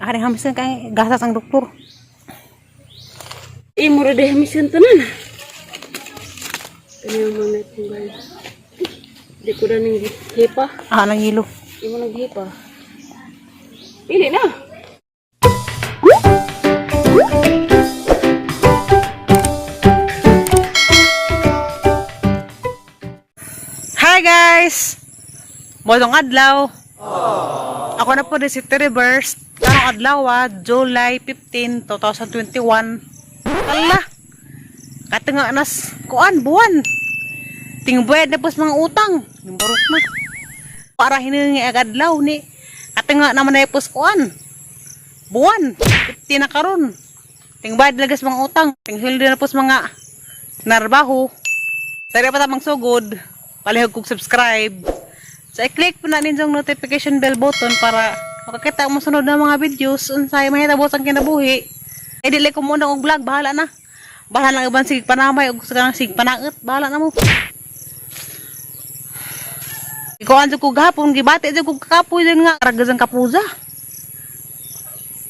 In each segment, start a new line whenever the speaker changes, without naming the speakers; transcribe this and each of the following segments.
Hari hamisan kay gasas ang doktor.
Mura deh hamisan tenan. Kani mana itu guys. Di ko na ning hipa.
Nang hilo.
Imo nang hipa. Pili na.
Hi guys! Modong adlaw. Ako na po di City Reverse. Karong adlaw July 15, 2021. Ala! Katinga nas kuan buwan. Tingbayad na po sa mga utang. Yung barok na. Para hiningi adlaw ni. Katinga naman na po sa kuan. Buwan. 15 na karon. Tingbayad na sa mga utang. Tinghildo na po sa mga narbaho. Sari pa tamang sugod. Palihog kong subscribe. So, i-click po na ninyong notification bell button para makakita mo sunod na mga videos. Unsay mahitabos ang kinabuhi. Eh, dili ko muna og vlog. Bahala na. Bahala lang iban sig panamay o gusto ka ng sig panangat. Bahala na mo. Ikuan dyan ko gahapon. Gibati dyan ko kakapoy dyan nga. Karagazang kapuza.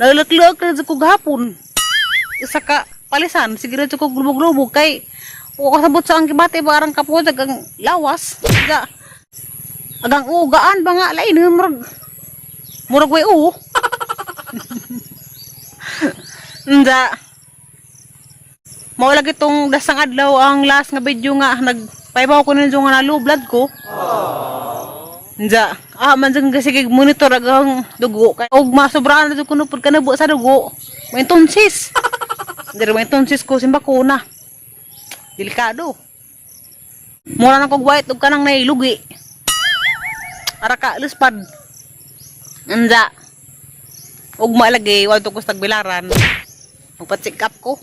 Nalulok-lok dyan ko gahapon. Isa ka palisan. Sige dyan ko glubog-glubog. Kay o kasabot sa ang gibati ba arang kapuza kang lawas. Siga. Agang ugaan ba nga lain murag way Nda. Mao lagi tong dasang adlaw ang last nga video nga nagpaybaw ko ninyo nga nalublad ko. Nda. Man jang sige monitor agang dugo kay og masobrahan na ko pud kanabo sa dugo. May tonsis. Diri may tonsis ko simbakuna. Delikado. Mura na kog white ug kanang nailugi. Para ka luspad. Anda. Ugma lagi wa to ko tagbilaran. Magpa-check up ko.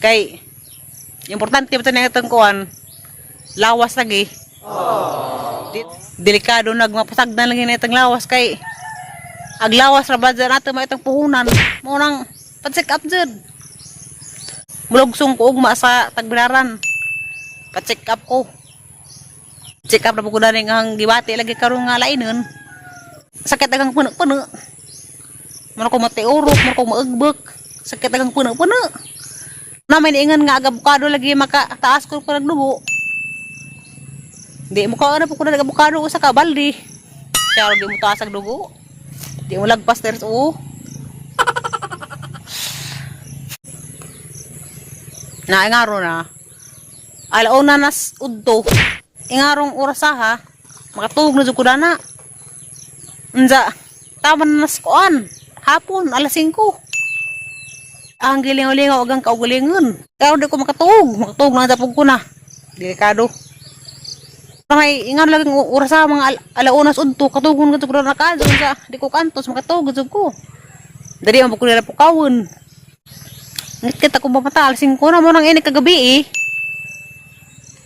Kay importante pa tani atong kuan. Lawas lagi. Delikado nagmapasagdan lagi na itong lawas kay aglawas ra ba dyan nato may itong puhunan. Mo nang pa-check up jud. Mulugsong ko ugma sa tagbilaran. Pa-check up ko. Check up na po ko na rin ang dibati lagi karong nga lainon. Sakit agang puno-puno. Mano ko matiurok, mano ko maagbek. Sakit agang puno-puno. Na may niingan nga agabukado lagi makataas ko pa nagdugo. Di mo ka na po ko na agabukado sa kabaldi. Kaya di mo taas ang dugo. Di mo lagpas teres Naingaro na. Alauna nas udto. Ingarong orasaha, makatulog na dyan na. Nza, tama na naskuan. Hapon, alas 5. Ang giling-ulingaw agang kaugalingon. Kaya di ko makatulog. Makatulog na tapog ko na. Delikado. May ingar laging orasaha mga alaunas udto. Katugon ka dyan na ka. Di ko kantos, makatulog dyan ko. Dari ang buko nila po kawon. Ngit kita ko ba mata, alas 5 na mo nang ini kagabi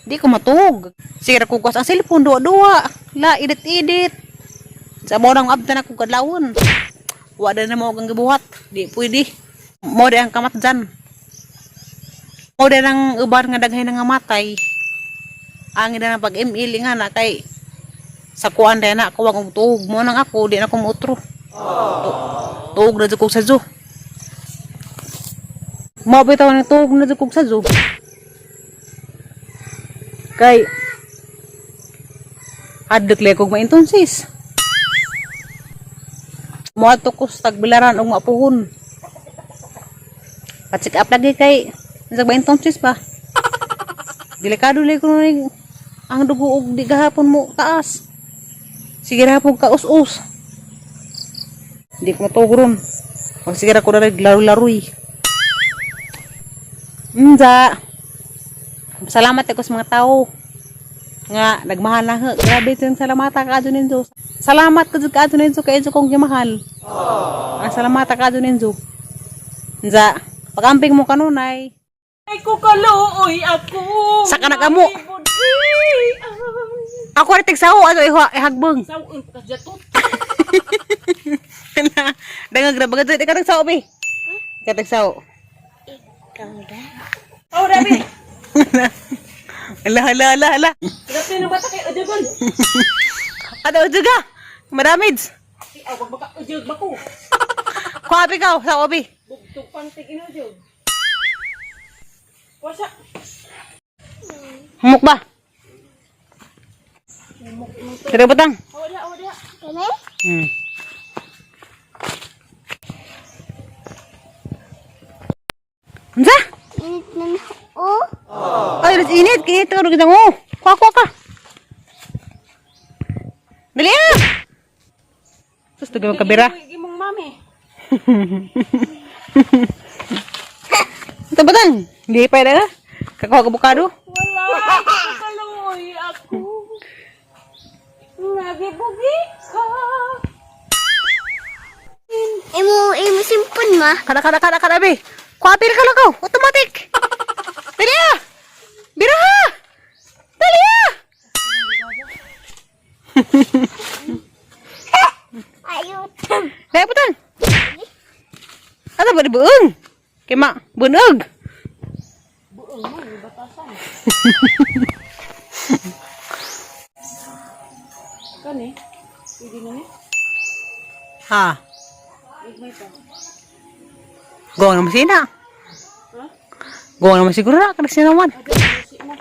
Di ko matug. Sira ko ang cellphone duwa-duwa. La edit-edit. Sa morang abtan ako kadlawon. Wa na mo ang gibuhat. Di pwede. Mo ang kamat dyan. Mo ang ubar nga daghay nga matay. Angin na pag-email nga na kay sa kuan na ako wag tuog mo nang ako di na ko muutro. Tuog na ko sa zoo. Mo bitaw na tuog na ko sa zoo. Kay adek lekog maintonsis. Mo ato ko sa tagbilaran og mapuhon. Pa-check up lagi kay sa maintonsis ba. Delikado lay ko ni ang dugo og di gahapon mo taas. Sige ra pug kaus-us. Di ko matugron. Pag sige ra ko na laro-laroy. Salamat ako sa mga tao nga nagmahal na grabe yung salamat ka adto ninyo. Salamat ka adto ninyo kay kong gimahal. Salamat ka adto ninyo. Nza, pagamping mo kanunay.
Ay ko kaluoy ako.
Saka na kamo. Ako rin tigsaw ato ihagbong.
Sawon ka jatot.
Dangag na bagay ka tigsaw be. Ka tigsaw.
Oh, Dabi.
Hala.
Grabe na bata kay Odegon.
Ada ujuga. Maramid.
Aw, baka ujug bako.
Kuapi kau, sa obi.
Bugtog pantig ino jud. Wasa.
Humuk ba? Tidak betang.
Awa dia.
Hmm. Unsa? Ay, ras init kini tengah kita ngo. Kuak ka. Dali ah. Sus tugi magkabira.
Gimong mami.
Ito betang. Di pa ida. Kakuha ka bukado.
Wala. Kaluoy ako. Nagibugi ka.
Imo simpon ma.
Kada be. Kuapil ka lang kau. Automatic. Dali ah. Bira ha. Dali ah.
Ayo.
Dali betang. Ada ba di beung? Kema beuneg.
Buong mo yung batasan. Kan eh. Pwede na ni.
Ha.
Igmay pa.
Gawang naman sina.
Ha?
Gawang naman siguro na. Kada siya naman.
Ada si na.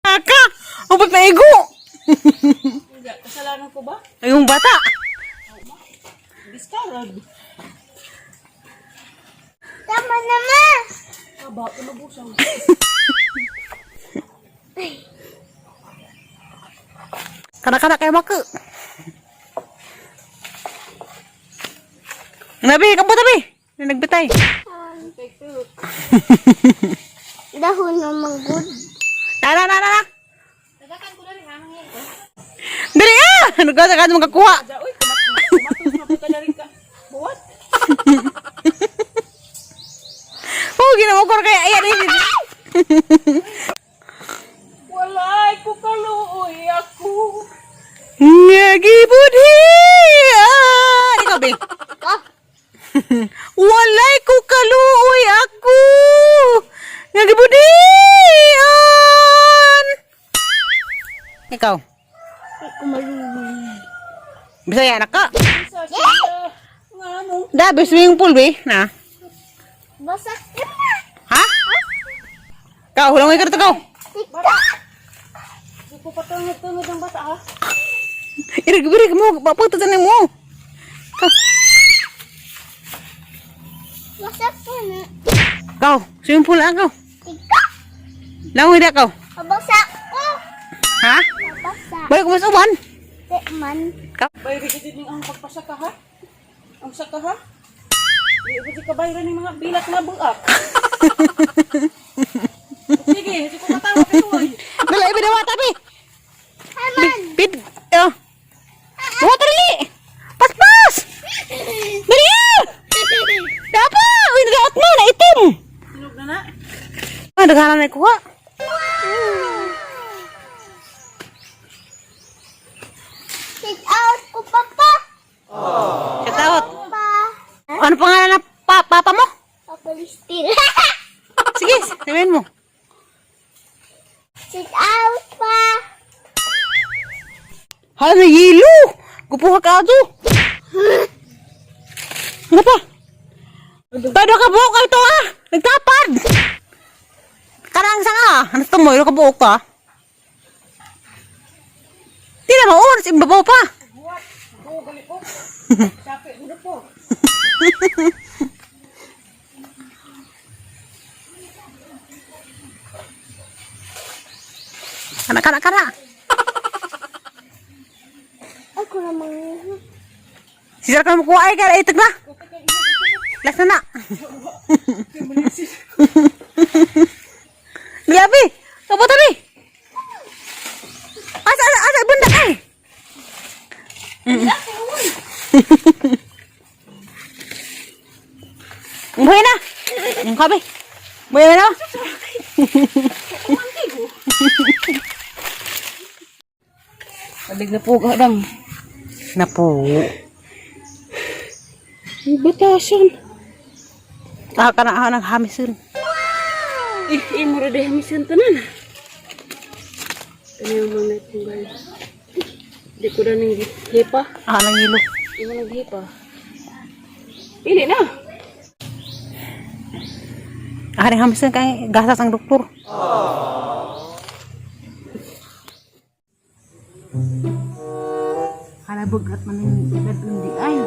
Aka! Upat na igo!
Hindi, kasalanan ko ba?
Yung bata.
Diskarad.
Tama naman.
Aba, pinabusang.
Kada-kada kayak maka. Nabi, kamu tapi. Ini nagbitay.
Take two.
Dahon ng manggod.
Na.
Tagakan ko na rin ang yan.
Dali ah! Nagkasa ka naman kakuha.
Ada, uy, kumatos na po ka na rin ka. Buwat.
Oh, ginamukor kaya ayan ini.
Walay ko kaluoy ako.
Ngagi budhian. Ikaw, be. Walay ko kaluoy ako. Ngagi budhian. Ikaw.
Ako maluwi.
Bisa ya anak ka?
Isa siya. Nga ano?
Dah habis swimming pool, be. Nah.
Basak ka na.
Ha? Kau, hulang mo ikarto kau.
Hindi ko patungod-tungod ang bata ha.
Irig-irig mo, paputusan mo.
Basak ka na.
Kau, swimming pool lang kau.
Ika.
Langoy dah kau.
Basak ko.
Ha?
Basak.
Balik ko mas uban.
Tekman.
Kau.
Bayri ka din ang pagpasaka ha? Ang saka ha? Di ba di ka bayran ng mga bilat na buak? Sige, hindi ko matawa kayo eh.
Dala ibi dawa tapi.
Haman.
Pid. Oh. Dawa tali. Pas. Dali. Dapa. Uy, nagaot mo na itim.
Sinog na na.
Ah, daghanan na kuha.
Sit out ko papa.
Shout out.
Pa.
Ano pangalan ng papa mo?
Papa Listil.
Sige, sabihin mo.
Sit out pa.
Hala na yelo. Gupuha ka ato. Ano pa? Tado ka buhok ka ito ah. Nagtapad. Karang sanga. Ano ito mo? Ilo ka buhok ka. Di na maon. Sa imbabaw pa.
Buat. Go, balik ko. Sakit mo na po.
Kana.
Ako namang.
Sisar ka mo kuha ay kaya itag na. Last na. Liabi. Apa tadi? Asa benda kay. Buhay na. Kabe. Buhay na.
Alig na po kadang.
Napo.
Batasan.
Kana nang hamisun.
Imo ra deh misan tanan. Kani ang mga tunggal. Di ko na ning hepa.
Nang hilo.
Hindi mo naghipa. Pili na.
Ari hamis na kay gasas ang doktor. Halabog at maning edad undi ay.